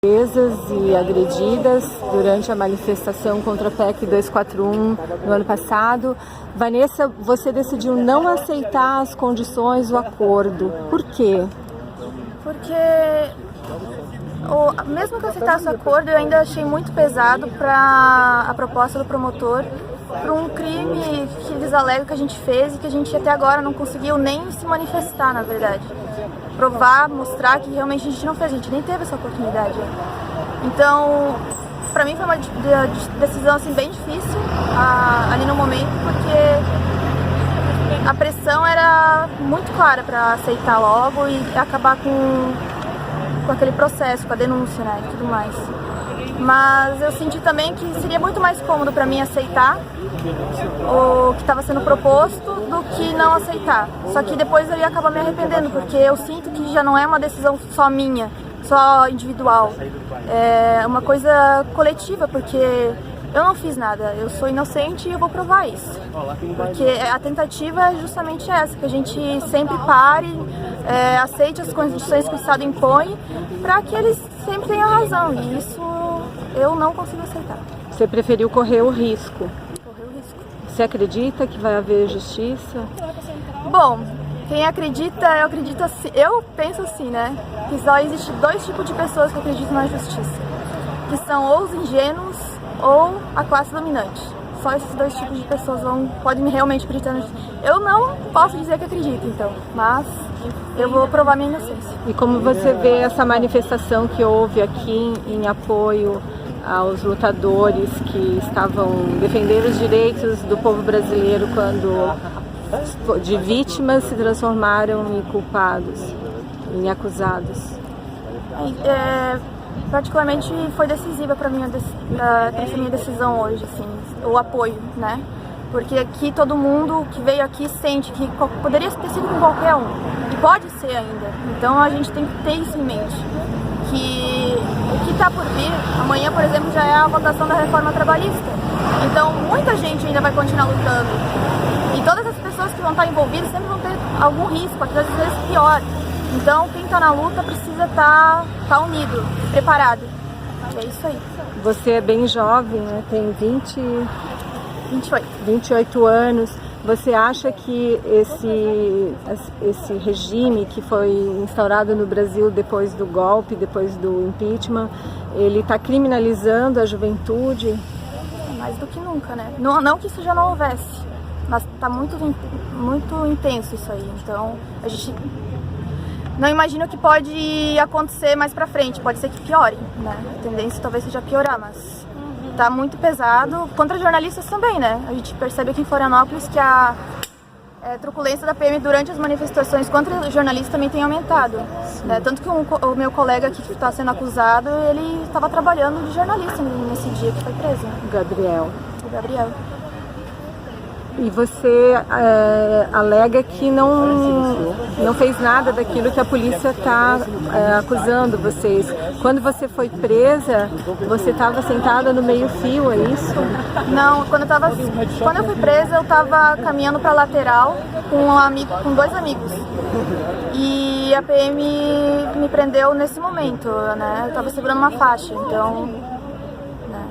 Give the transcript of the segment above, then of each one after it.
presas e agredidas durante a manifestação contra a PEC 241 no ano passado. Vanessa, você decidiu não aceitar as condições do acordo. Por quê? Porque mesmo que eu aceitasse o acordo, eu ainda achei muito pesado para a proposta do promotor, para um crime que eles alegam que a gente fez e que a gente até agora não conseguiu nem se manifestar, na verdade. Provar, mostrar que realmente a gente não fez, a gente nem teve essa oportunidade. Então, para mim foi uma decisão assim, bem difícil ali no momento, porque a pressão era muito clara para aceitar logo e acabar com aquele processo, com a denúncia, né, e tudo mais. Mas eu senti também que seria muito mais cômodo para mim aceitar o que estava sendo proposto do que não aceitar. Só que depois eu ia acabar me arrependendo, porque eu sinto que já não é uma decisão só minha, só individual. É uma coisa coletiva, porque eu não fiz nada, eu sou inocente e eu vou provar isso. Porque a tentativa é justamente essa, que a gente sempre pare, aceite as condições que o Estado impõe, para que eles sempre tenham razão, e isso eu não consigo aceitar. Você preferiu correr o risco? Correr o risco. Você acredita que vai haver justiça? Bom, quem acredita, eu acredito assim, eu penso assim, né? Que só existe dois tipos de pessoas que acreditam na justiça, que são ou os ingênuos ou a classe dominante. Só esses dois tipos de pessoas podem realmente acreditar na justiça. Eu não posso dizer que acredito, então, mas eu vou provar minha inocência. E como você vê essa manifestação que houve aqui em apoio aos lutadores que estavam defendendo os direitos do povo brasileiro quando de vítimas se transformaram em culpados, em acusados? Particularmente foi decisiva para mim essa minha decisão hoje, assim, o apoio, né? Porque aqui todo mundo que veio aqui sente que poderia ter sido com qualquer um, e pode ser ainda. Então a gente tem que ter isso em mente, que o que está por vir, amanhã, por exemplo, já é a votação da reforma trabalhista. Então muita gente ainda vai continuar lutando. E todas as pessoas que vão estar envolvidas sempre vão ter algum risco, às vezes pior. Então quem está na luta precisa estar unido, preparado. É isso aí. Você é bem jovem, né? Tem 28 anos. Você acha que esse regime que foi instaurado no Brasil depois do golpe, depois do impeachment, ele está criminalizando a juventude? Mais do que nunca, né? Não que isso já não houvesse, mas está muito intenso isso aí. Então a gente não imagina o que pode acontecer mais pra frente. Pode ser que piore, né? A tendência talvez seja piorar, mas tá muito pesado. Contra jornalistas também, né? A gente percebe aqui em Florianópolis que a truculência da PM durante as manifestações contra jornalistas também tem aumentado, né? Tanto que o meu colega que está sendo acusado, ele estava trabalhando de jornalista nesse dia que foi preso. O Gabriel. E você alega que não fez nada daquilo que a polícia está acusando vocês. Quando você foi presa, você estava sentada no meio-fio, é isso? Não, quando eu fui presa, eu estava caminhando para a lateral com dois amigos. E a PM me prendeu nesse momento, né? Eu estava segurando uma faixa, então, né?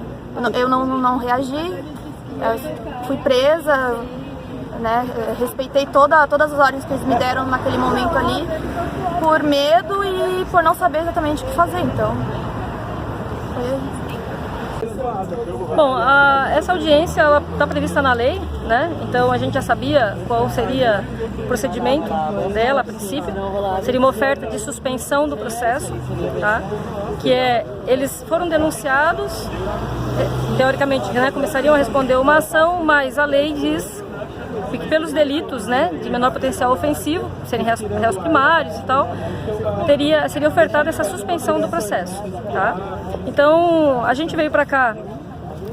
Eu não reagi. Eu fui presa, né? Respeitei todas as ordens que eles me deram naquele momento ali, por medo e por não saber exatamente o que fazer, então foi... Bom, essa audiência está prevista na lei, né? Então a gente já sabia qual seria o procedimento dela a princípio. Seria uma oferta de suspensão do processo, tá? Que eles foram denunciados, teoricamente, né, começariam a responder uma ação, mas a lei diz que pelos delitos, né, de menor potencial ofensivo, serem réus primários e tal, seria ofertada essa suspensão do processo, tá? Então a gente veio para cá,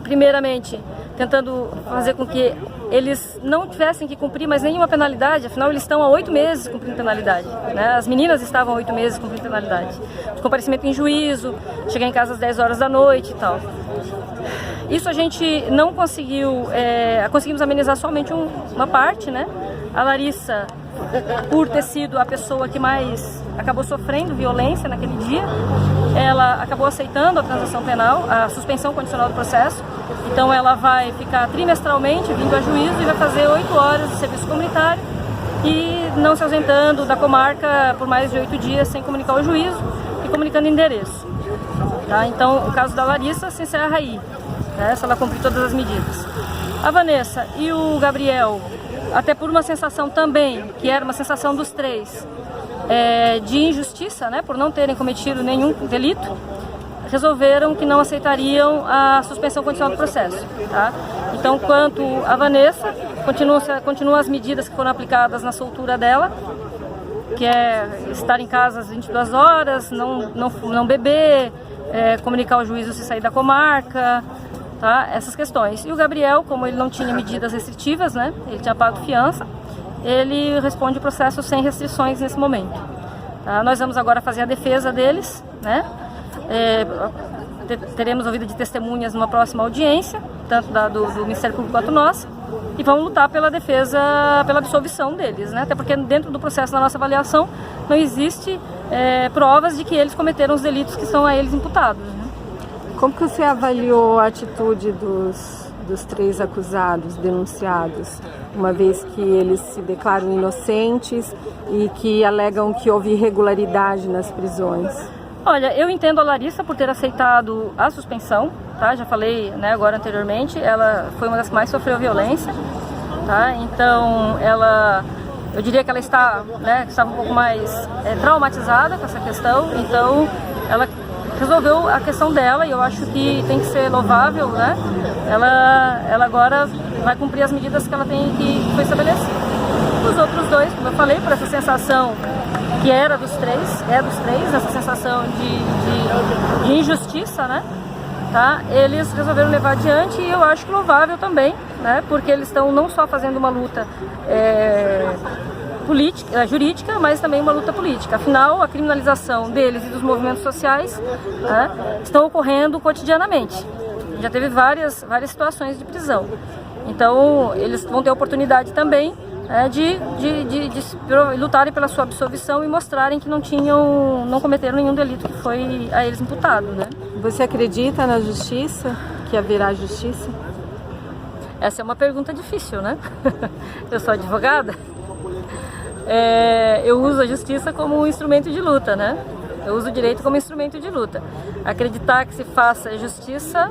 primeiramente, tentando fazer com que eles não tivessem que cumprir mais nenhuma penalidade, afinal eles estão há 8 meses cumprindo penalidade, né? As meninas estavam há 8 meses cumprindo penalidade, de comparecimento em juízo, chegar em casa às 10 horas da noite e tal. Isso a gente não conseguiu, conseguimos amenizar somente uma parte, né? A Larissa por ter sido a pessoa que mais acabou sofrendo violência naquele dia, ela acabou aceitando a transação penal, a suspensão condicional do processo. Então ela vai ficar trimestralmente vindo a juízo e vai fazer 8 horas de serviço comunitário e não se ausentando da comarca por mais de 8 dias sem comunicar o juízo e comunicando endereço. Tá? Então o caso da Larissa se encerra aí, né, se ela cumprir todas as medidas. A Vanessa e o Gabriel, até por uma sensação também, que era uma sensação dos três, de injustiça, né, por não terem cometido nenhum delito, resolveram que não aceitariam a suspensão condicional do processo. Tá? Então, quanto a Vanessa, continuam as medidas que foram aplicadas na soltura dela, que é estar em casa às 22 horas, não beber, comunicar ao juízo se sair da comarca, tá? Essas questões. E o Gabriel, como ele não tinha medidas restritivas, né, ele tinha pago fiança, ele responde o processo sem restrições nesse momento. Tá? Nós vamos agora fazer a defesa deles, né? Teremos ouvido de testemunhas numa próxima audiência, tanto do Ministério Público quanto nós, e vamos lutar pela defesa, pela absolvição deles, né? Até porque dentro do processo da nossa avaliação não existe provas de que eles cometeram os delitos que são a eles imputados, né? Como que você avaliou a atitude dos 3 acusados, denunciados, uma vez que eles se declaram inocentes e que alegam que houve irregularidade nas prisões? Olha, eu entendo a Larissa por ter aceitado a suspensão, tá? Já falei, né, agora anteriormente, ela foi uma das que mais sofreu violência, tá? Então, eu diria que ela estava um pouco mais traumatizada com essa questão, então ela resolveu a questão dela e eu acho que tem que ser louvável, né? Ela agora vai cumprir as medidas que ela tem que foi estabelecida. Os outros 2, como eu falei, por essa sensação que era dos três, essa sensação de injustiça, né? Tá? Eles resolveram levar adiante e eu acho que louvável também, né? Porque eles estão não só fazendo uma luta jurídica, mas também uma luta política. Afinal, a criminalização deles e dos movimentos sociais, né, estão ocorrendo cotidianamente. Já teve várias situações de prisão. Então, eles vão ter a oportunidade também de lutarem pela sua absolvição e mostrarem que não cometeram nenhum delito que foi a eles imputado, né? Você acredita na justiça? Que haverá justiça? Essa é uma pergunta difícil, né? Eu sou advogada. Eu uso a justiça como um instrumento de luta, né? Eu uso o direito como instrumento de luta. Acreditar que se faça justiça,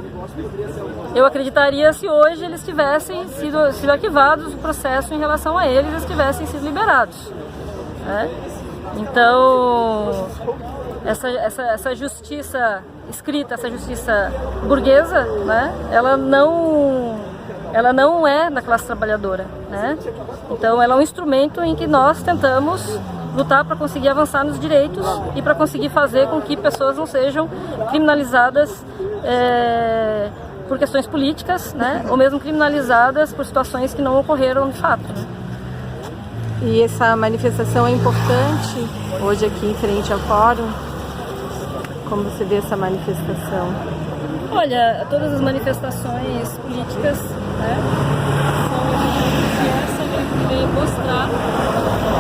eu acreditaria se hoje eles tivessem sido arquivados o processo em relação a eles, eles tivessem sido liberados, né? Então, essa justiça escrita, essa justiça burguesa, né? Ela não é da classe trabalhadora, né? Então ela é um instrumento em que nós tentamos lutar para conseguir avançar nos direitos e para conseguir fazer com que pessoas não sejam criminalizadas por questões políticas, né? Ou mesmo criminalizadas por situações que não ocorreram de fato, né? E essa manifestação é importante hoje aqui em frente ao fórum? Como você vê essa manifestação? Olha, todas as manifestações políticas, né, são essa que vem mostrar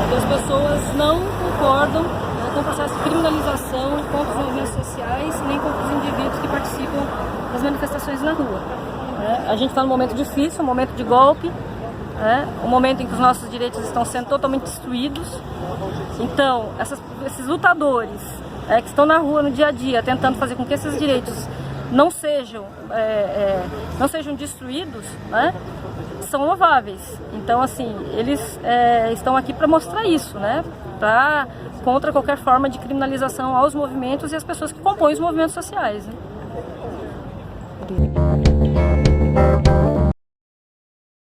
que as pessoas não concordam, né, com o processo de criminalização contra os movimentos sociais nem contra os indivíduos que participam das manifestações na rua, né? A gente está num momento difícil, um momento de golpe, né, um momento em que os nossos direitos estão sendo totalmente destruídos. Então, esses lutadores que estão na rua no dia a dia tentando fazer com que esses direitos não sejam destruídos, né, são louváveis. Então, assim, eles estão aqui para mostrar isso, né, contra qualquer forma de criminalização aos movimentos e às pessoas que compõem os movimentos sociais, né?